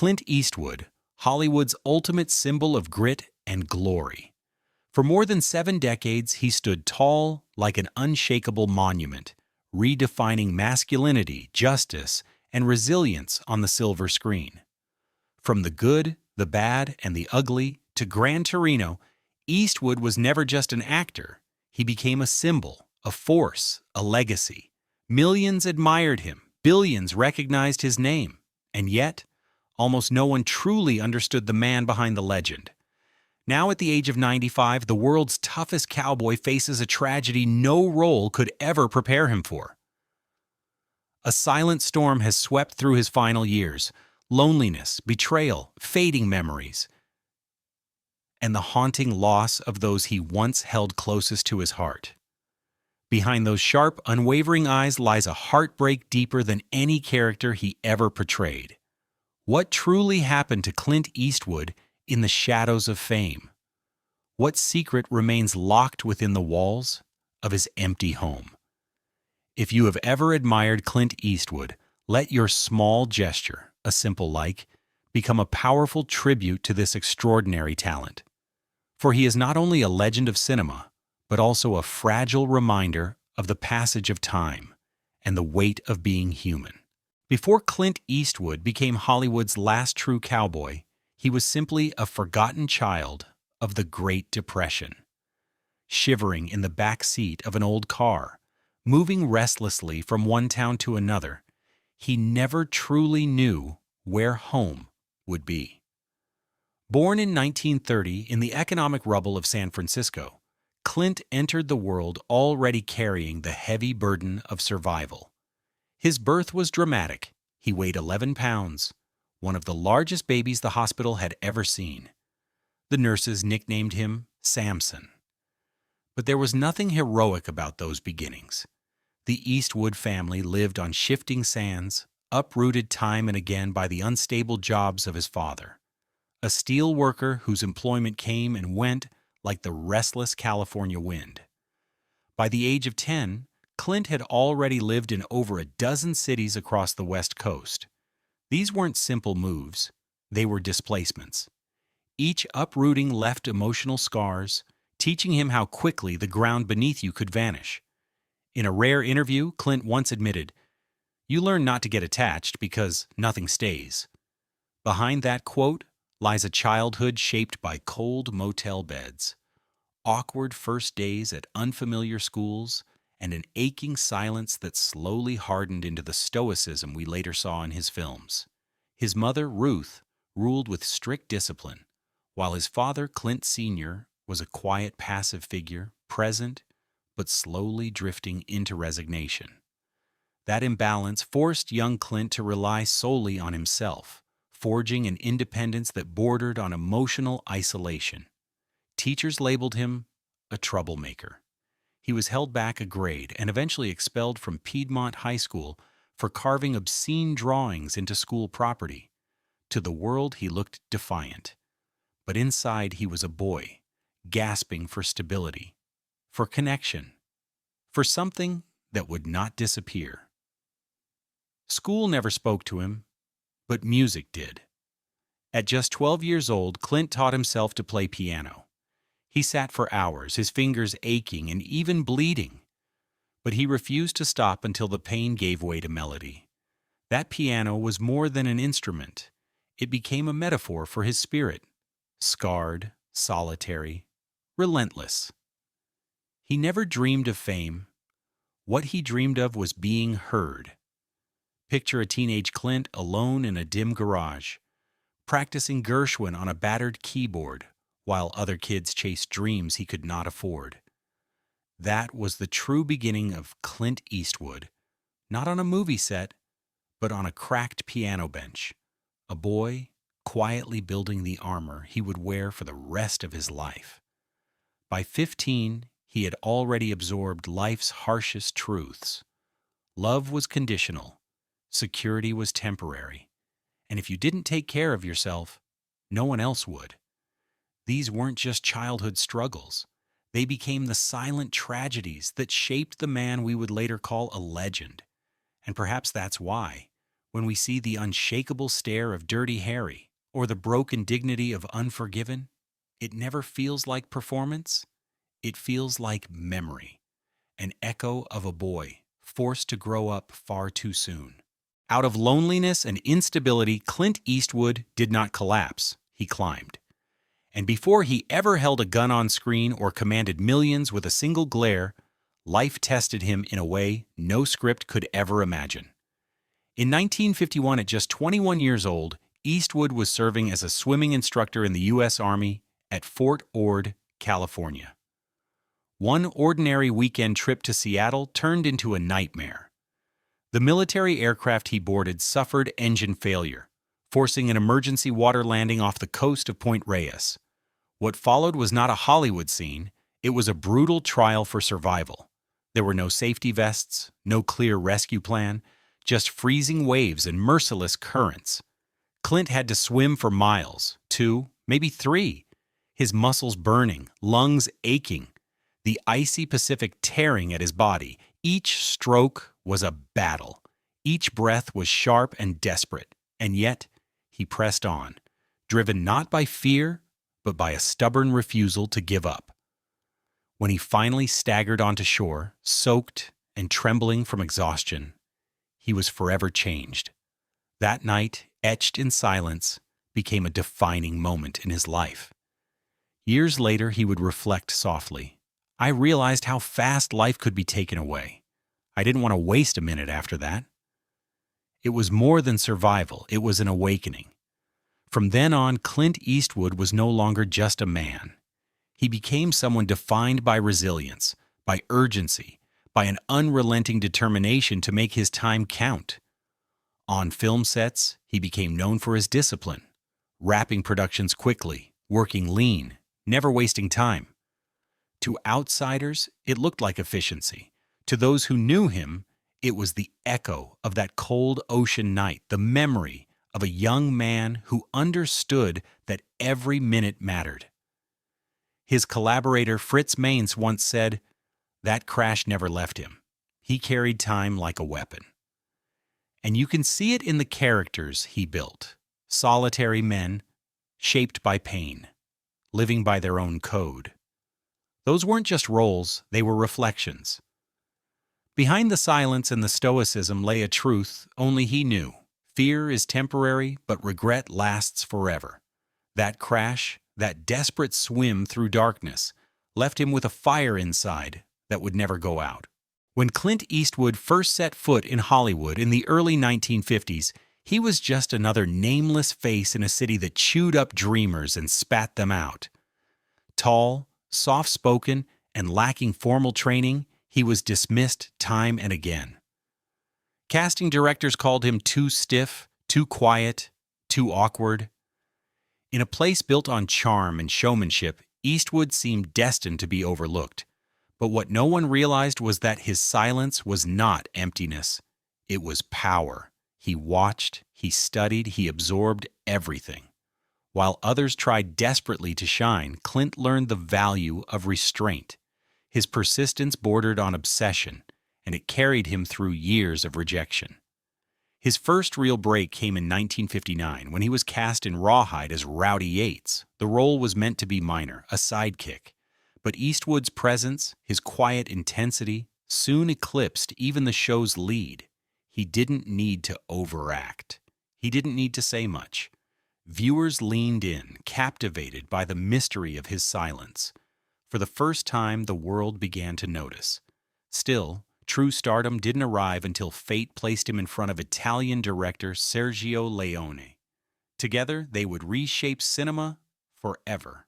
Clint Eastwood, Hollywood's ultimate symbol of grit and glory. For more than 7 decades, he stood tall like an unshakable monument, redefining masculinity, justice, and resilience on the silver screen. From the good, the bad, and the ugly to Gran Torino, Eastwood was never just an actor. He became a symbol, a force, a legacy. Millions admired him, billions recognized his name, and yet, almost no one truly understood the man behind the legend. Now at the age of 95, the world's toughest cowboy faces a tragedy no role could ever prepare him for. A silent storm has swept through his final years. Loneliness, betrayal, fading memories, and the haunting loss of those he once held closest to his heart. Behind those sharp, unwavering eyes lies a heartbreak deeper than any character he ever portrayed. What truly happened to Clint Eastwood in the shadows of fame? What secret remains locked within the walls of his empty home? If you have ever admired Clint Eastwood, let your small gesture, a simple like, become a powerful tribute to this extraordinary talent. For he is not only a legend of cinema, but also a fragile reminder of the passage of time and the weight of being human. Before Clint Eastwood became Hollywood's last true cowboy, he was simply a forgotten child of the Great Depression. Shivering in the back seat of an old car, moving restlessly from one town to another, he never truly knew where home would be. Born in 1930 in the economic rubble of San Francisco, Clint entered the world already carrying the heavy burden of survival. His birth was dramatic. He weighed 11 pounds, one of the largest babies the hospital had ever seen. The nurses nicknamed him Samson. But there was nothing heroic about those beginnings. The Eastwood family lived on shifting sands, uprooted time and again by the unstable jobs of his father, a steel worker whose employment came and went like the restless California wind. By the age of 10, Clint had already lived in over a dozen cities across the West Coast. These weren't simple moves, they were displacements. Each uprooting left emotional scars, teaching him how quickly the ground beneath you could vanish. In a rare interview, Clint once admitted, "You learn not to get attached because nothing stays." Behind that quote lies a childhood shaped by cold motel beds, awkward first days at unfamiliar schools, and an aching silence that slowly hardened into the stoicism we later saw in his films. His mother, Ruth, ruled with strict discipline, while his father, Clint Sr., was a quiet, passive figure, present, but slowly drifting into resignation. That imbalance forced young Clint to rely solely on himself, forging an independence that bordered on emotional isolation. Teachers labeled him a troublemaker. He was held back a grade and eventually expelled from Piedmont High School for carving obscene drawings into school property. To the world, he looked defiant. But inside, he was a boy, gasping for stability, for connection, for something that would not disappear. School never spoke to him, but music did. At just 12 years old, Clint taught himself to play piano. He sat for hours, his fingers aching and even bleeding. But he refused to stop until the pain gave way to melody. That piano was more than an instrument. It became a metaphor for his spirit, scarred, solitary, relentless. He never dreamed of fame. What he dreamed of was being heard. Picture a teenage Clint alone in a dim garage, practicing Gershwin on a battered keyboard, while other kids chased dreams he could not afford. That was the true beginning of Clint Eastwood, not on a movie set, but on a cracked piano bench, a boy quietly building the armor he would wear for the rest of his life. By 15, he had already absorbed life's harshest truths. Love was conditional, security was temporary, and if you didn't take care of yourself, no one else would. These weren't just childhood struggles. They became the silent tragedies that shaped the man we would later call a legend. And perhaps that's why, When we see the unshakable stare of Dirty Harry or the broken dignity of Unforgiven, it never feels like performance. It feels like memory, an echo of a boy forced to grow up far too soon. Out of loneliness and instability, Clint Eastwood did not collapse, he climbed. And before he ever held a gun on screen or commanded millions with a single glare, life tested him in a way no script could ever imagine. In 1951, at just 21 years old, Eastwood was serving as a swimming instructor in the U.S. Army at Fort Ord, California. One ordinary weekend trip to Seattle turned into a nightmare. The military aircraft he boarded suffered engine failure, forcing an emergency water landing off the coast of Point Reyes. What followed was not a Hollywood scene, it was a brutal trial for survival. There were no safety vests, no clear rescue plan, just freezing waves and merciless currents. Clint had to swim for miles, 2, maybe 3, his muscles burning, lungs aching, the icy Pacific tearing at his body. Each stroke was a battle. Each breath was sharp and desperate, and yet he pressed on, driven not by fear, but by a stubborn refusal to give up. When he finally staggered onto shore, soaked and trembling from exhaustion, he was forever changed. That night, etched in silence, became a defining moment in his life. Years later, he would reflect softly. I realized how fast life could be taken away. I didn't want to waste a minute after that. It was more than survival, it was an awakening. From then on, Clint Eastwood was no longer just a man. He became someone defined by resilience, by urgency, by an unrelenting determination to make his time count. On film sets, he became known for his discipline, wrapping productions quickly, working lean, never wasting time. To outsiders, it looked like efficiency. To those who knew him, it was the echo of that cold ocean night, the memory of a young man who understood that every minute mattered. His collaborator Fritz Mainz once said, "That crash never left him. He carried time like a weapon." And you can see it in the characters he built. Solitary men, shaped by pain, living by their own code. Those weren't just roles, they were reflections. Behind the silence and the stoicism lay a truth only he knew. Fear is temporary, but regret lasts forever. That crash, that desperate swim through darkness, left him with a fire inside that would never go out. When Clint Eastwood first set foot in Hollywood in the early 1950s, he was just another nameless face in a city that chewed up dreamers and spat them out. Tall, soft-spoken, and lacking formal training, he was dismissed time and again. Casting directors called him too stiff, too quiet, too awkward. In a place built on charm and showmanship, Eastwood seemed destined to be overlooked. But what no one realized was that his silence was not emptiness. It was power. He watched, he studied, he absorbed everything. While others tried desperately to shine, Clint learned the value of restraint. His persistence bordered on obsession, and it carried him through years of rejection. His first real break came in 1959 when he was cast in Rawhide as Rowdy Yates. The role was meant to be minor, a sidekick. But Eastwood's presence, his quiet intensity, soon eclipsed even the show's lead. He didn't need to overact. He didn't need to say much. Viewers leaned in, captivated by the mystery of his silence. For the first time, the world began to notice. Still, true stardom didn't arrive until fate placed him in front of Italian director Sergio Leone. Together, they would reshape cinema forever.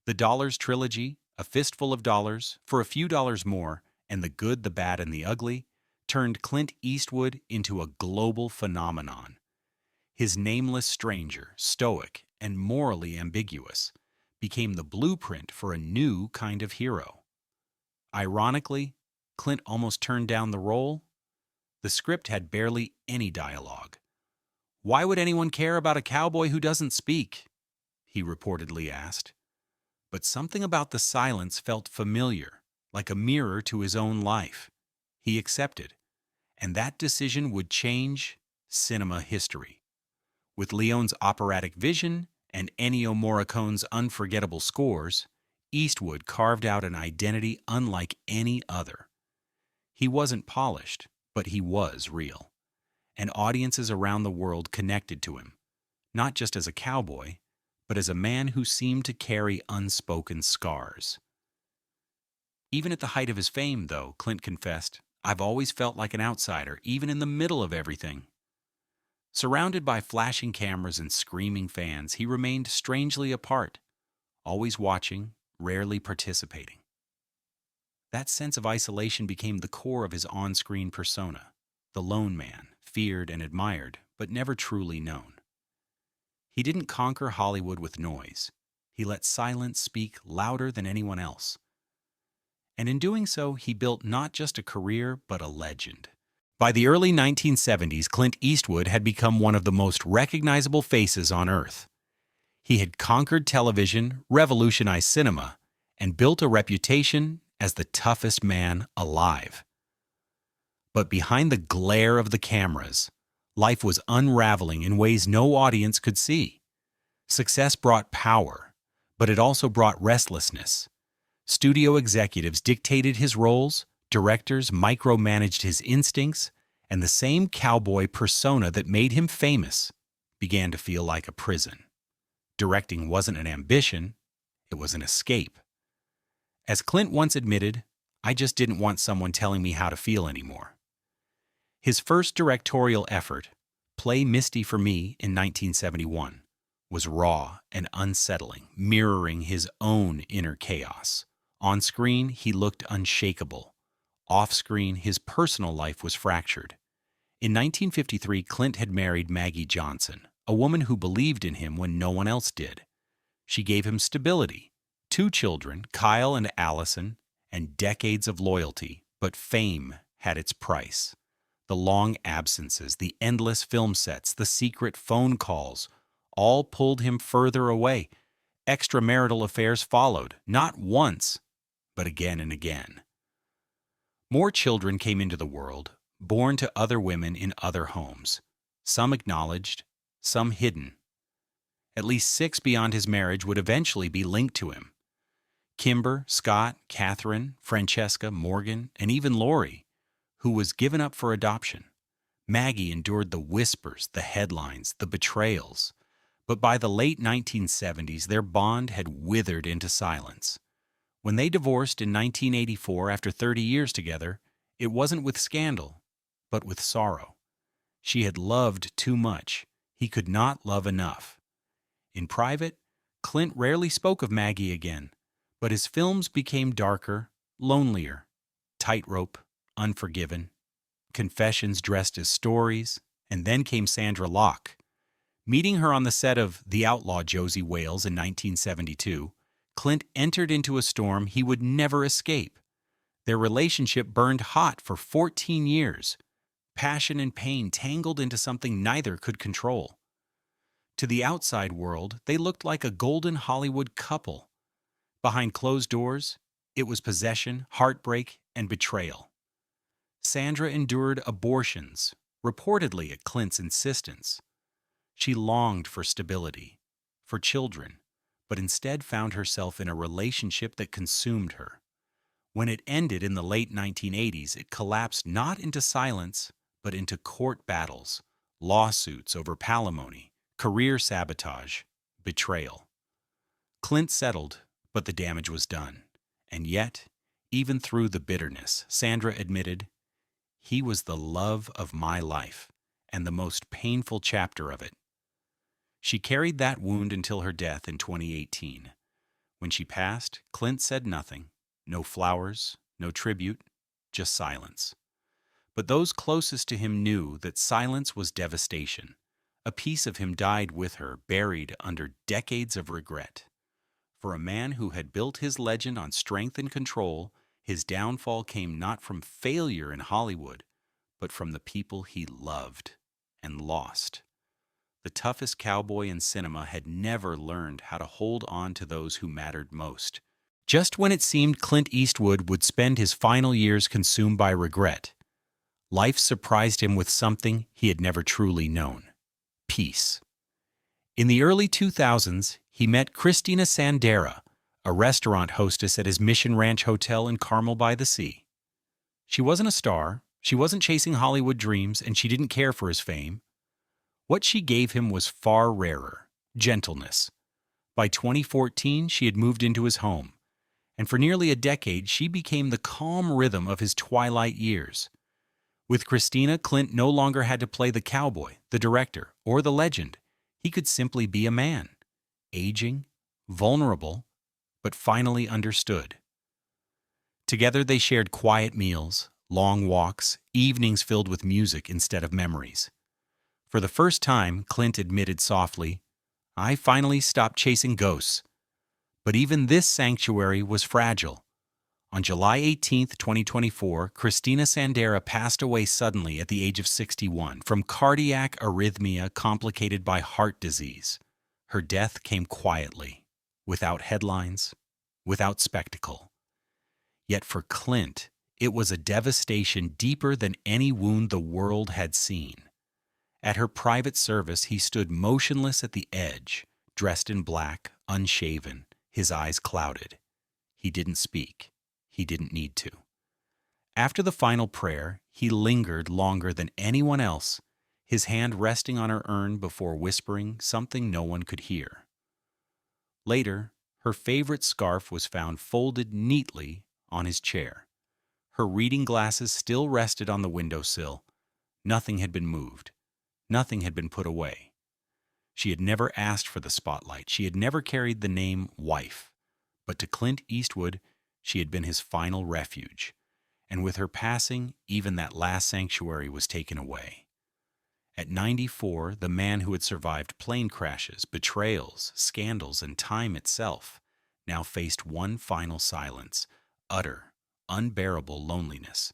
The Dollars trilogy, A Fistful of Dollars, For a Few Dollars More, and The Good, the Bad, and the Ugly, turned Clint Eastwood into a global phenomenon. His nameless stranger, stoic and morally ambiguous, became the blueprint for a new kind of hero. Ironically, Clint almost turned down the role. The script had barely any dialogue. "Why would anyone care about a cowboy who doesn't speak?" he reportedly asked. But something about the silence felt familiar, like a mirror to his own life. He accepted, and that decision would change cinema history. With Leone's operatic vision and Ennio Morricone's unforgettable scores, Eastwood carved out an identity unlike any other. He wasn't polished, but he was real, and audiences around the world connected to him, not just as a cowboy, but as a man who seemed to carry unspoken scars. Even at the height of his fame, though, Clint confessed, "I've always felt like an outsider, even in the middle of everything." Surrounded by flashing cameras and screaming fans, he remained strangely apart, always watching, rarely participating. That sense of isolation became the core of his on-screen persona, the lone man, feared and admired, but never truly known. He didn't conquer Hollywood with noise. He let silence speak louder than anyone else. And in doing so, he built not just a career, but a legend. By the early 1970s, Clint Eastwood had become one of the most recognizable faces on Earth. He had conquered television, revolutionized cinema, and built a reputation as the toughest man alive. But behind the glare of the cameras, life was unraveling in ways no audience could see. Success brought power, but it also brought restlessness. Studio executives dictated his roles, directors micromanaged his instincts, and the same cowboy persona that made him famous began to feel like a prison. Directing wasn't an ambition, it was an escape. As Clint once admitted, "I just didn't want someone telling me how to feel anymore." His first directorial effort, Play Misty for Me in 1971, was raw and unsettling, mirroring his own inner chaos. On screen, he looked unshakable. Off screen, his personal life was fractured. In 1953, Clint had married Maggie Johnson, a woman who believed in him when no one else did. She gave him stability, 2 children, Kyle and Allison, and decades of loyalty, but fame had its price. The long absences, the endless film sets, the secret phone calls, all pulled him further away. Extramarital affairs followed, not once, but again and again. More children came into the world, born to other women in other homes, some acknowledged, some hidden. At least 6 beyond his marriage would eventually be linked to him. Kimber, Scott, Catherine, Francesca, Morgan, and even Lori, who was given up for adoption. Maggie endured the whispers, the headlines, the betrayals. But by the late 1970s, their bond had withered into silence. When they divorced in 1984 after 30 years together, it wasn't with scandal, but with sorrow. She had loved too much. He could not love enough. In private, Clint rarely spoke of Maggie again, but his films became darker, lonelier. Tightrope, Unforgiven, Confessions dressed as stories, and then came Sandra Locke. Meeting her on the set of The Outlaw Josie Wales in 1972, Clint entered into a storm he would never escape. Their relationship burned hot for 14 years. Passion and pain tangled into something neither could control. To the outside world, they looked like a golden Hollywood couple. Behind closed doors, it was possession, heartbreak, and betrayal. Sandra endured abortions, reportedly at Clint's insistence. She longed for stability, for children, but instead found herself in a relationship that consumed her. When it ended in the late 1980s, it collapsed not into silence, but into court battles, lawsuits over palimony, career sabotage, betrayal. Clint settled, but the damage was done. And yet, even through the bitterness, Sandra admitted, "He was the love of my life, and the most painful chapter of it." She carried that wound until her death in 2018. When she passed, Clint said nothing. No flowers, no tribute, just silence. But those closest to him knew that silence was devastation. A piece of him died with her, buried under decades of regret. For a man who had built his legend on strength and control, his downfall came not from failure in Hollywood, but from the people he loved and lost. The toughest cowboy in cinema had never learned how to hold on to those who mattered most. Just when it seemed Clint Eastwood would spend his final years consumed by regret, life surprised him with something he had never truly known: peace. In the early 2000s, he met Christina Sandera, a restaurant hostess at his Mission Ranch Hotel in Carmel by the Sea. She wasn't a star, she wasn't chasing Hollywood dreams, and she didn't care for his fame. What she gave him was far rarer: gentleness. By 2014, she had moved into his home, and for nearly a decade, she became the calm rhythm of his twilight years. With Christina, Clint no longer had to play the cowboy, the director, or the legend. He could simply be a man, aging, vulnerable, but finally understood. Together they shared quiet meals, long walks, evenings filled with music instead of memories. For the first time, Clint admitted softly, "I finally stopped chasing ghosts." But even this sanctuary was fragile. On July 18, 2024, Christina Sandera passed away suddenly at the age of 61 from cardiac arrhythmia complicated by heart disease. Her death came quietly, without headlines, without spectacle. Yet for Clint, it was a devastation deeper than any wound the world had seen. At her private service, he stood motionless at the edge, dressed in black, unshaven, his eyes clouded. He didn't speak. He didn't need to. After the final prayer, he lingered longer than anyone else, his hand resting on her urn before whispering something no one could hear. Later, her favorite scarf was found folded neatly on his chair. Her reading glasses still rested on the windowsill. Nothing had been moved. Nothing had been put away. She had never asked for the spotlight. She had never carried the name wife. But to Clint Eastwood, she had been his final refuge. And with her passing, even that last sanctuary was taken away. At 94, the man who had survived plane crashes, betrayals, scandals, and time itself now faced one final silence: utter, unbearable loneliness.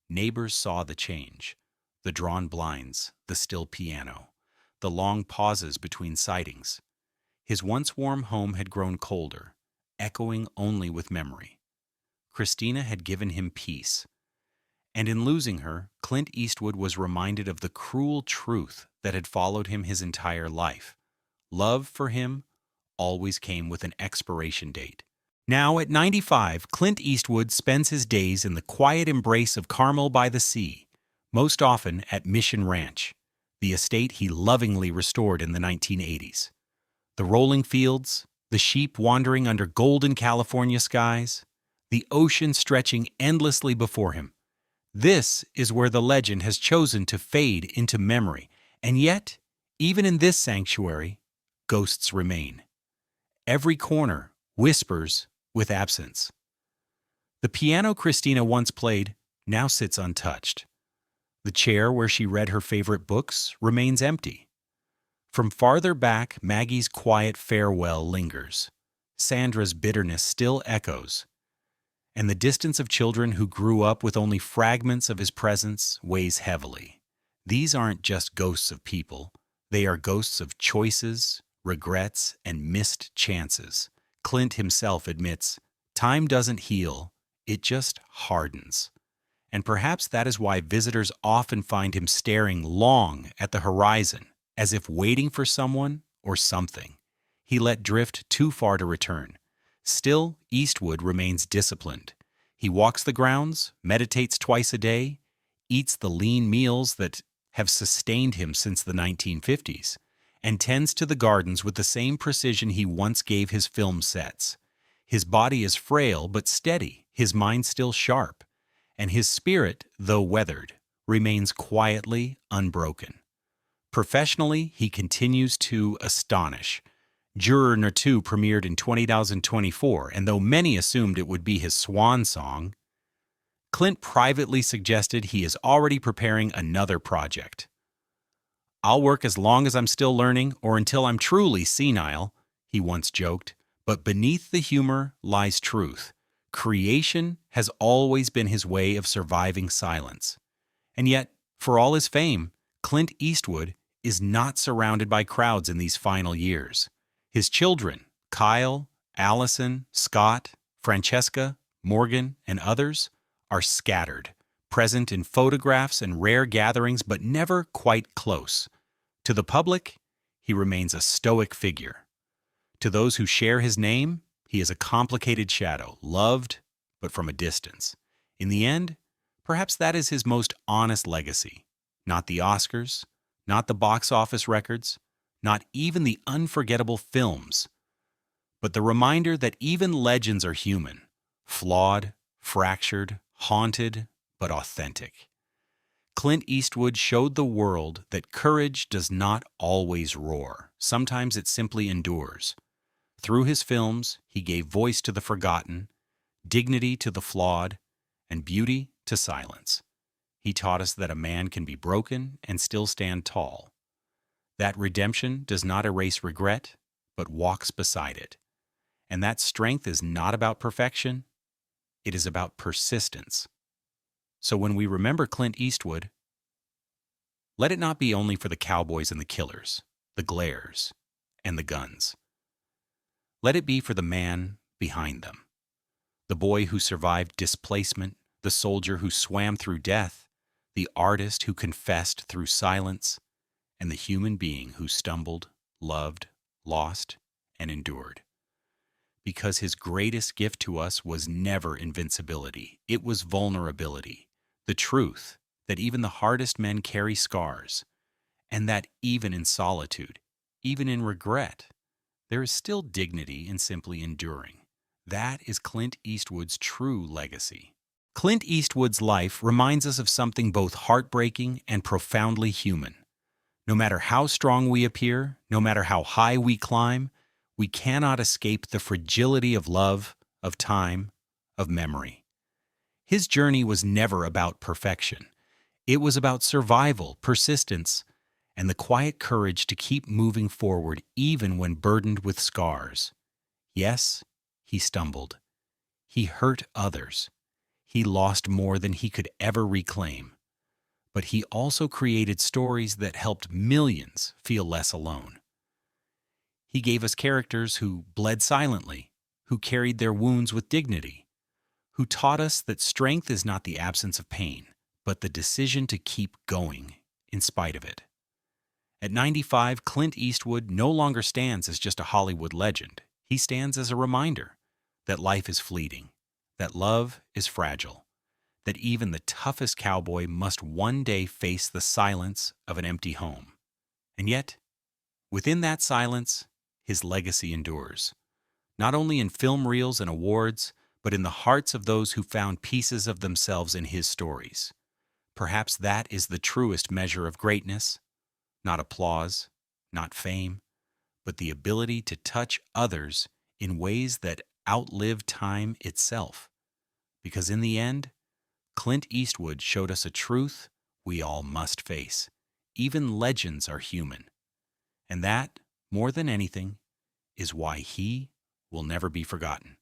Neighbors saw the change: the drawn blinds, the still piano, the long pauses between sightings. His once warm home had grown colder, echoing only with memory. Christina had given him peace. And in losing her, Clint Eastwood was reminded of the cruel truth that had followed him his entire life. Love for him always came with an expiration date. Now, at 95, Clint Eastwood spends his days in the quiet embrace of Carmel by the Sea, most often at Mission Ranch, the estate he lovingly restored in the 1980s. The rolling fields, the sheep wandering under golden California skies, the ocean stretching endlessly before him. This is where the legend has chosen to fade into memory, and yet, even in this sanctuary, ghosts remain. Every corner whispers with absence. The piano Christina once played now sits untouched. The chair where she read her favorite books remains empty. From farther back, Maggie's quiet farewell lingers. Sandra's bitterness still echoes. And the distance of children who grew up with only fragments of his presence weighs heavily. These aren't just ghosts of people. They are ghosts of choices, regrets, and missed chances. Clint himself admits, time doesn't heal, it just hardens. And perhaps that is why visitors often find him staring long at the horizon, as if waiting for someone or something he let drift too far to return. Still, Eastwood remains disciplined. He walks the grounds, meditates twice a day, eats the lean meals that have sustained him since the 1950s, and tends to the gardens with the same precision he once gave his film sets. His body is frail but steady, his mind still sharp, and his spirit, though weathered, remains quietly unbroken. Professionally, he continues to astonish. Juror No. 2 premiered in 2024, and though many assumed it would be his swan song, Clint privately suggested he is already preparing another project. "I'll work as long as I'm still learning or until I'm truly senile," he once joked, but beneath the humor lies truth. Creation has always been his way of surviving silence. And yet, for all his fame, Clint Eastwood is not surrounded by crowds in these final years. His children, Kyle, Allison, Scott, Francesca, Morgan, and others, are scattered, present in photographs and rare gatherings, but never quite close. To the public, he remains a stoic figure. To those who share his name, he is a complicated shadow, loved, but from a distance. In the end, perhaps that is his most honest legacy. Not the Oscars, not the box office records, not even the unforgettable films, but the reminder that even legends are human, flawed, fractured, haunted, but authentic. Clint Eastwood showed the world that courage does not always roar. Sometimes it simply endures. Through his films, he gave voice to the forgotten, dignity to the flawed, and beauty to silence. He taught us that a man can be broken and still stand tall. That redemption does not erase regret, but walks beside it. And that strength is not about perfection, it is about persistence. So when we remember Clint Eastwood, let it not be only for the cowboys and the killers, the glares, and the guns. Let it be for the man behind them, the boy who survived displacement, the soldier who swam through death, the artist who confessed through silence, and the human being who stumbled, loved, lost, and endured. Because his greatest gift to us was never invincibility, it was vulnerability, the truth that even the hardest men carry scars, and that even in solitude, even in regret, there is still dignity in simply enduring. That is Clint Eastwood's true legacy. Clint Eastwood's life reminds us of something both heartbreaking and profoundly human. No matter how strong we appear, no matter how high we climb, we cannot escape the fragility of love, of time, of memory. His journey was never about perfection. It was about survival, persistence, and the quiet courage to keep moving forward even when burdened with scars. Yes, he stumbled. He hurt others. He lost more than he could ever reclaim. But he also created stories that helped millions feel less alone. He gave us characters who bled silently, who carried their wounds with dignity, who taught us that strength is not the absence of pain, but the decision to keep going in spite of it. At 95, Clint Eastwood no longer stands as just a Hollywood legend. He stands as a reminder that life is fleeting, that love is fragile, that even the toughest cowboy must one day face the silence of an empty home. And yet, within that silence, his legacy endures, not only in film reels and awards, but in the hearts of those who found pieces of themselves in his stories. Perhaps that is the truest measure of greatness, not applause, not fame, but the ability to touch others in ways that outlive time itself. Because in the end, Clint Eastwood showed us a truth we all must face. Even legends are human. And that, more than anything, is why he will never be forgotten.